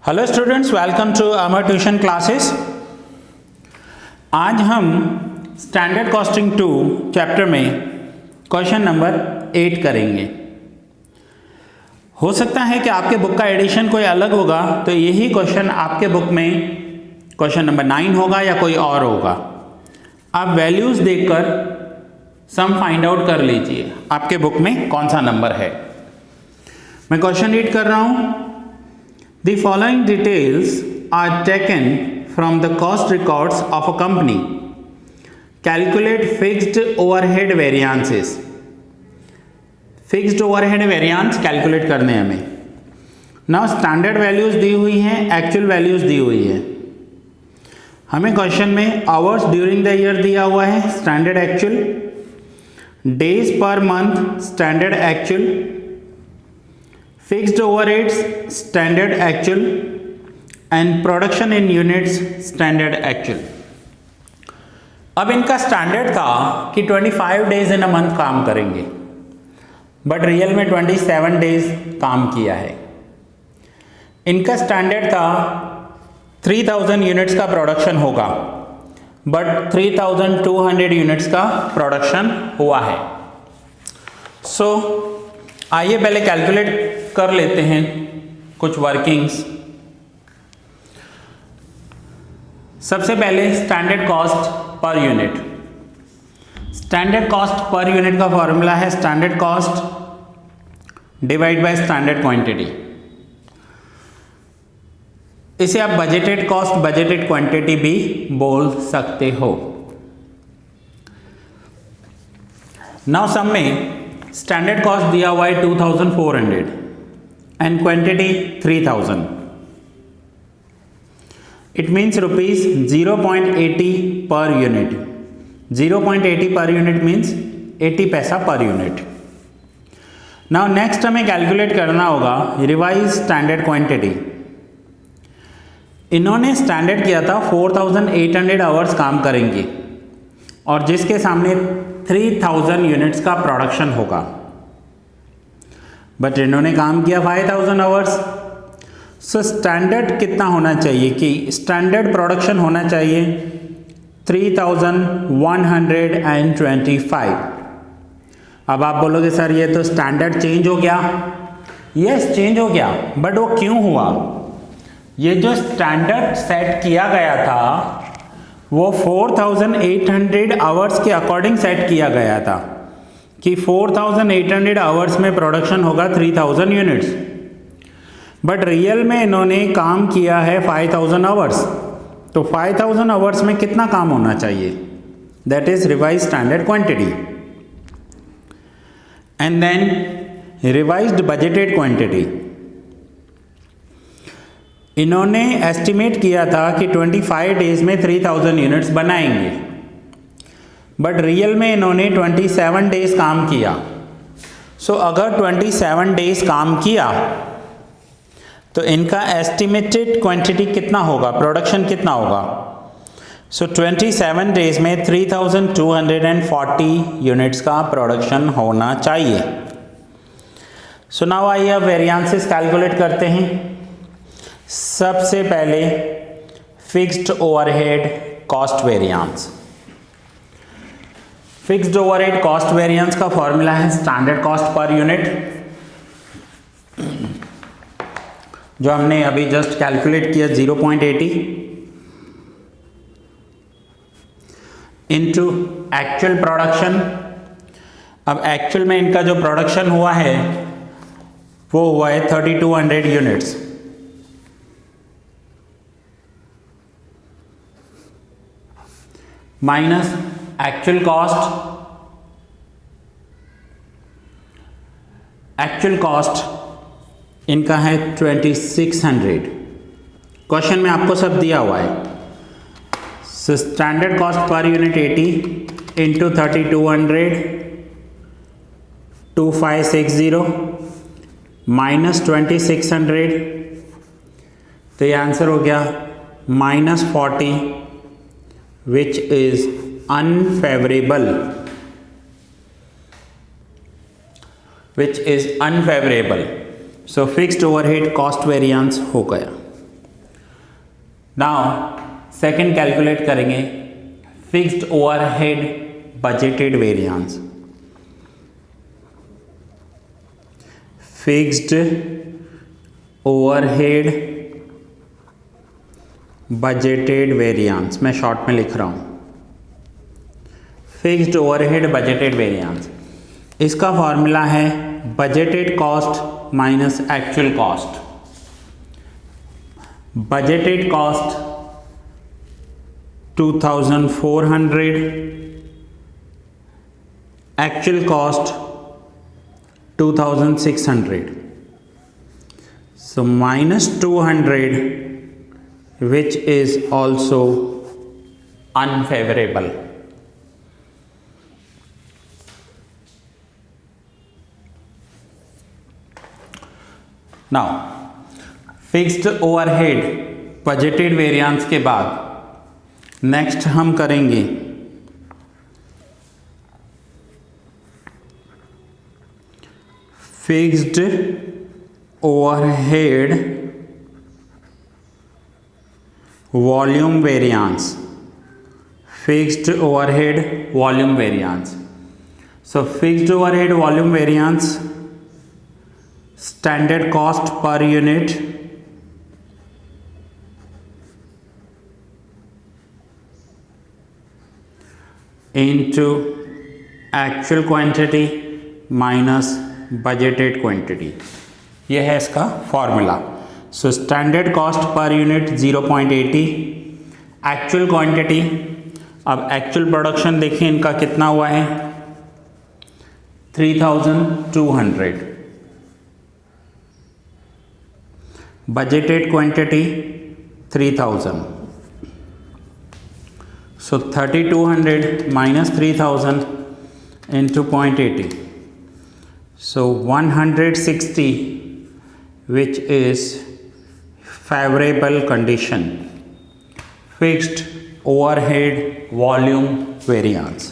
Hello students, welcome to our tuition classes. आज हम standard costing 2 chapter में question number 8 करेंगे। हो सकता है कि आपके बुक का एडिशन कोई अलग होगा, तो यही क्वेश्चन आपके बुक में क्वेश्चन नंबर 9 होगा या कोई और होगा। आप वैल्यूज देखकर सम फाइंड आउट कर लीजिए आपके बुक में कौन सा नंबर है। मैं क्वेश्चन रीड कर रहा हूं। The following details are taken from the cost records of a company. Calculate fixed overhead variances. Fixed overhead variance calculate करने हमें। Now स्टैंडर्ड वैल्यूज दी हुई हैं, एक्चुअल वैल्यूज दी हुई है। हमें क्वेश्चन में आवर्स ड्यूरिंग द ईयर दिया हुआ है, standard actual, days per month, standard actual, fixed overheads, standard actual and production in units, standard actual. अब इनका स्टैंडर्ड था कि 25 डेज इन अ मंथ काम करेंगे, बट रियल में 27 डेज काम किया है। इनका स्टैंडर्ड था 3000 यूनिट्स का प्रोडक्शन होगा, बट 3200 यूनिट्स का प्रोडक्शन हुआ है। सो आइए पहले कैलकुलेट कर लेते हैं कुछ वर्किंग्स। सबसे पहले standard cost per unit. Standard cost per unit का फॉर्मूला है standard cost divide by standard quantity. इसे आप बजटेड कॉस्ट, बजटेड क्वांटिटी भी बोल सकते हो। नाउ सम में स्टैंडर्ड कॉस्ट दिया हुआ है 2400 and quantity 3000। It means rupees 0.80 per unit. 0.80 per unit means 80 पैसा पर यूनिट। नाउ नेक्स्ट हमें कैलकुलेट करना होगा रिवाइज स्टैंडर्ड क्वांटिटी। इन्होंने स्टैंडर्ड किया था 4800 आवर्स काम करेंगे और जिसके सामने 3000 यूनिट्स का प्रोडक्शन होगा, बट इन्होंने काम किया 5000 आवर्स। सो स्टैंडर्ड कितना होना चाहिए कि स्टैंडर्ड प्रोडक्शन होना चाहिए 3125। अब आप बोलोगे सर ये तो स्टैंडर्ड चेंज हो गया। यस, चेंज हो गया, बट वो क्यों हुआ? ये जो स्टैंडर्ड सेट किया गया था वो 4800 आवर्स के अकॉर्डिंग सेट किया गया था कि 4800 आवर्स में प्रोडक्शन होगा 3000 यूनिट्स, बट रियल में इन्होंने काम किया है 5000 आवर्स। तो 5000 आवर्स में कितना काम होना चाहिए? That is revise standard quantity and then revised budgeted quantity. इन्होंने एस्टिमेट किया था कि 25 डेज में 3000 यूनिट्स बनाएंगे, बट रियल में इन्होंने 27 डेज काम किया। सो अगर 27 डेज काम किया तो इनका एस्टिमेटेड क्वांटिटी कितना होगा, प्रोडक्शन कितना होगा? सो 27 डेज में 3240 यूनिट्स का प्रोडक्शन होना चाहिए। सो नाउ आइए अब वेरिएंसेस कैलकुलेट करते हैं। सबसे पहले fixed overhead cost variance. Fixed overhead cost variance का फॉर्मूला है स्टैंडर्ड कॉस्ट पर यूनिट, जो हमने अभी जस्ट कैलकुलेट किया 0.80 इनटू एक्चुअल प्रोडक्शन। अब एक्चुअल में इनका जो प्रोडक्शन हुआ है वो हुआ है 3200 units, minus actual cost. Actual cost इनका है 2600। क्वेश्चन में आपको सब दिया हुआ है। So standard cost per unit 80 into 3200 2560 minus 2600, तो ये आंसर हो गया -40, which is unfavorable, so fixed overhead cost variance हो गया। नाउ सेकंड कैलकुलेट करेंगे fixed overhead budgeted variance. Fixed overhead budgeted variance, मैं शॉर्ट में लिख रहा हूं, फिक्स्ड ओवरहेड बजटेड वेरिएंस। इसका फॉर्मूला है budgeted cost minus actual cost. Budgeted cost 2400, actual cost 2600, so minus 200, which is also unfavorable. Now fixed overhead budgeted variance के बाद next हम करेंगे fixed overhead volume variance. Fixed overhead volume variance. सो fixed overhead volume variance, standard cost per unit into actual quantity minus budgeted quantity, यह है इसका formula. So standard cost per unit 0.80, actual quantity, अब actual production देखिए इनका कितना हुआ है 3200, budgeted quantity 3000। So 3200 minus 3000 into 0.80, so 160, which is favorable condition, fixed overhead volume variance.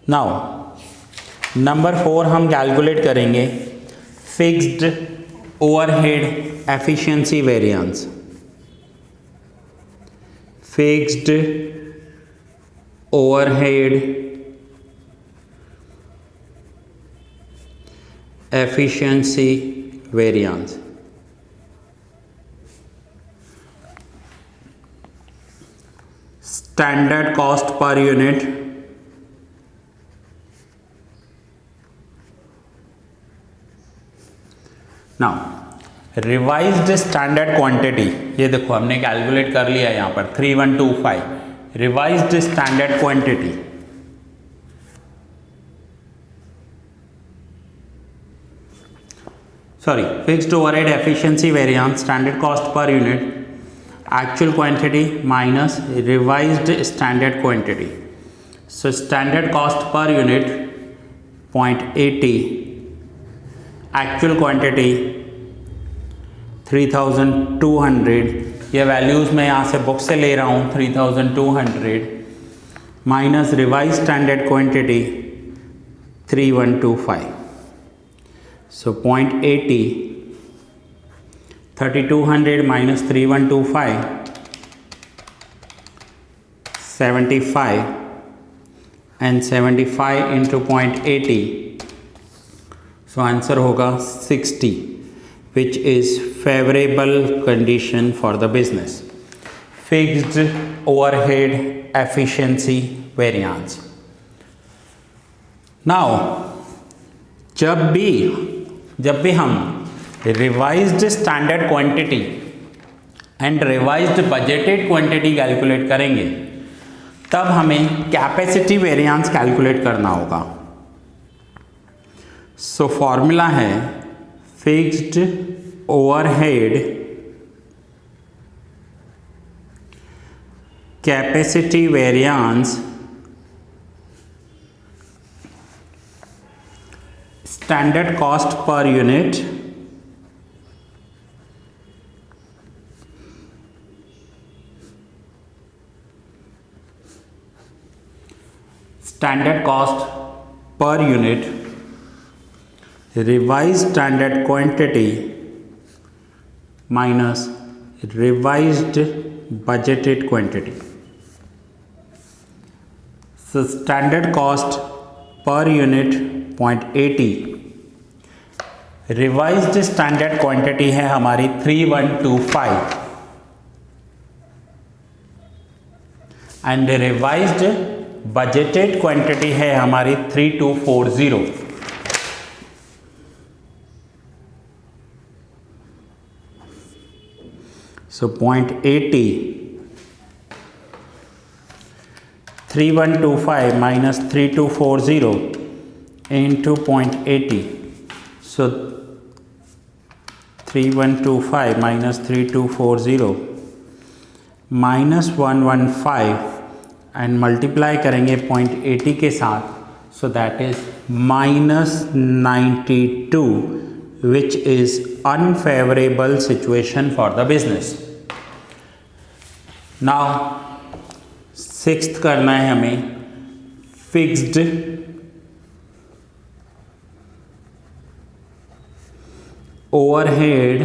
Now number 4 हम कैलकुलेट करेंगे fixed overhead efficiency variance. Fixed overhead efficiency variance. Standard cost per unit now revised standard quantity, ये देखो हमने calculate कर लिया यहाँ पर 3125, revised standard quantity sorry fixed overhead efficiency variance, standard cost per unit, actual quantity minus revised standard quantity. So standard cost per unit 0.80, actual quantity 3200, ये values मैं यहाँ से बुक से ले रहा हूँ 3200 minus revise standard quantity 3125, so 0.80, 3200 minus 3125, 75 and 75 into 0.80, so answer होगा 60, which is favorable condition for the business. Fixed overhead efficiency variance. Now जब भी हम revised standard quantity and revised budgeted quantity calculate करेंगे तब हमें कैपेसिटी वेरिएंस कैलकुलेट करना होगा। So formula है fixed overhead capacity variance standard cost per unit standard cost per unit revised standard quantity minus revised budgeted quantity. So standard cost per unit 0.80, revised standard quantity है हमारी 3125 and revised budgeted quantity है हमारी 3240. सो 0.80 3125 minus 3240 into 0.80. So 3125 minus 3240 minus 115 and multiply करेंगे 0.80 के साथ. So that is minus 92, which is unfavorable situation for the business. Now sixth करना है हमें fixed overhead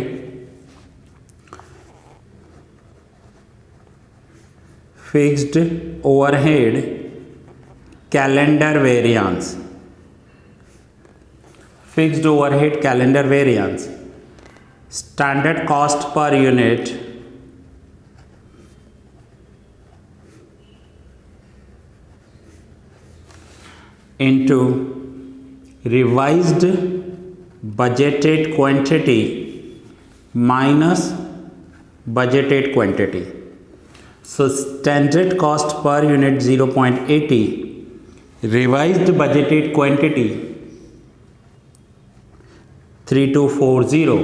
calendar variance. Fixed overhead calendar variance, standard cost per unit into revised budgeted quantity minus budgeted quantity. So standard cost per unit 0.80, revised budgeted quantity 3240,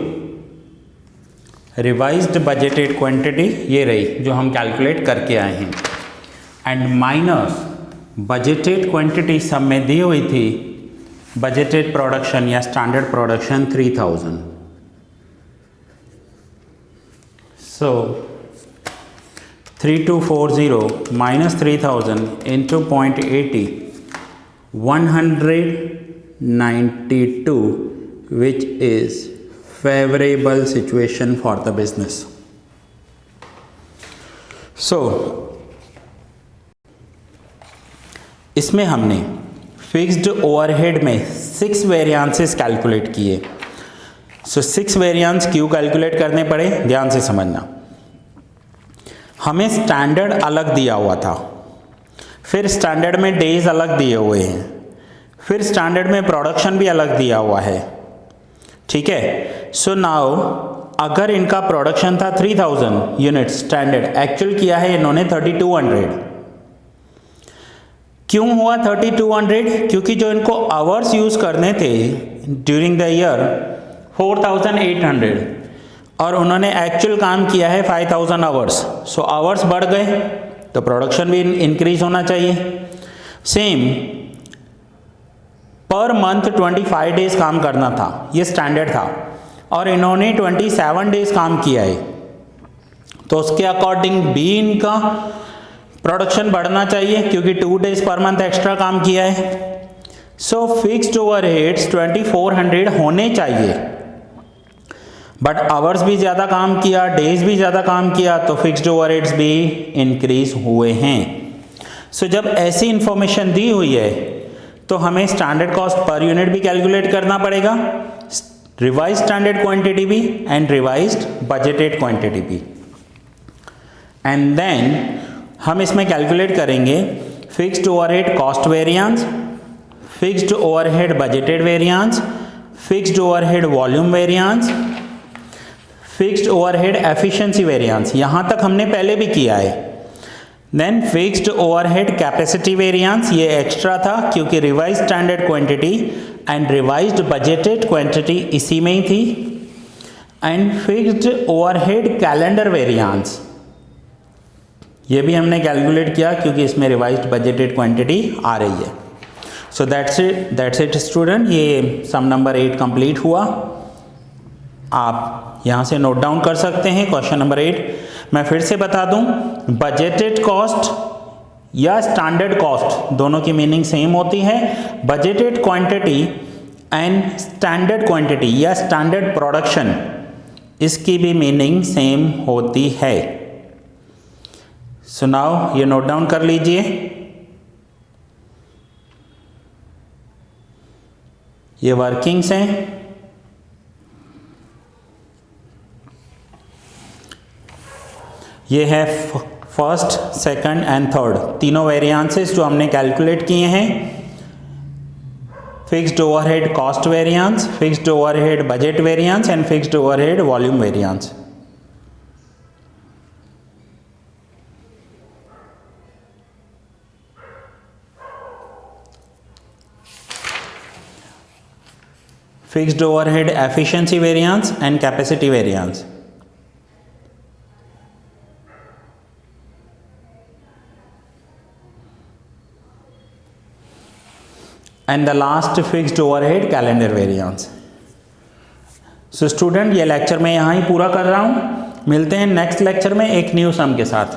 revised budgeted quantity ये रही जो हम calculate करके आए हैं, and minus budgeted quantity सब में दी हुई थी बजटेड प्रोडक्शन या standard production 3000. So 3240 minus 3000 into 0.80 192, which is favorable situation for the business. So इसमें हमने फिक्स्ड ओवरहेड में 6 वेरिएंसेस कैलकुलेट किए. सो 6 वेरिएंस क्यों कैलकुलेट करने पड़े, ध्यान से समझना. हमें स्टैंडर्ड अलग दिया हुआ था, फिर स्टैंडर्ड में डेज अलग दिए हुए हैं, फिर स्टैंडर्ड में प्रोडक्शन भी अलग दिया हुआ है. ठीक है. सो नाउ अगर इनका प्रोडक्शन था 3000 यूनिट स्टैंडर्ड, एक्चुअल किया है इन्होंने 3200. क्यों हुआ 3200? क्योंकि जो इनको आवर्स यूज करने थे ड्यूरिंग द ईयर 4800 और उन्होंने एक्चुअल काम किया है 5000 आवर्स. सो आवर्स बढ़ गए तो प्रोडक्शन भी इंक्रीज होना चाहिए. सेम पर मंथ 25 डेज काम करना था, ये स्टैंडर्ड था, और इन्होंने 27 डेज काम किया है, तो उसके अकॉर्डिंग भी इनका प्रोडक्शन बढ़ना चाहिए क्योंकि 2 डेज पर मंथ एक्स्ट्रा काम किया है. सो फिक्स्ड ओवरहेड्स 2400 होने चाहिए, बट आवर्स भी ज़्यादा काम किया, डेज भी ज़्यादा काम किया, तो फिक्स्ड ओवरहेड्स भी इंक्रीज हुए हैं. सो जब ऐसी इंफॉर्मेशन दी हुई है तो हमें स्टैंडर्ड कॉस्ट पर यूनिट भी कैलकुलेट करना पड़ेगा, रिवाइज स्टैंडर्ड क्वांटिटी भी एंड रिवाइज्ड बजटेड क्वांटिटी भी. एंड देन हम इसमें कैलकुलेट करेंगे fixed overhead cost variance, fixed overhead budgeted variance, fixed overhead volume variance, fixed overhead efficiency variance. यहाँ तक हमने पहले भी किया है. Then fixed overhead capacity variance, ये एक्स्ट्रा था क्योंकि revise standard quantity and revised budgeted quantity इसी में ही थी. And fixed overhead calendar variance, ये भी हमने कैलकुलेट किया क्योंकि इसमें रिवाइज्ड बजटेड क्वांटिटी आ रही है. So that's it student. ये सम नंबर 8 कंप्लीट हुआ. आप यहाँ से नोट डाउन कर सकते हैं क्वेश्चन नंबर 8. मैं फिर से बता दूं, बजटेड कॉस्ट या स्टैंडर्ड कॉस्ट दोनों की मीनिंग सेम होती है. Budgeted quantity and standard quantity या स्टैंडर्ड प्रोडक्शन इसकी भी मीनिंग सेम होती है। सो नाउ ये नोट डाउन कर लीजिए। ये वर्किंग्स हैं। ये है फर्स्ट, सेकंड एंड थर्ड, तीनों वेरिएंसेस जो हमने कैलकुलेट किए हैं। Fixed overhead cost variance, fixed overhead budget variance and fixed overhead volume variance. Fixed overhead efficiency variance and capacity variance. And the last fixed overhead calendar variance. So student, ये lecture मैं यहाँ ही पूरा कर रहा हूँ। मिलते हैं नेक्स्ट लेक्चर में एक न्यू सम के साथ।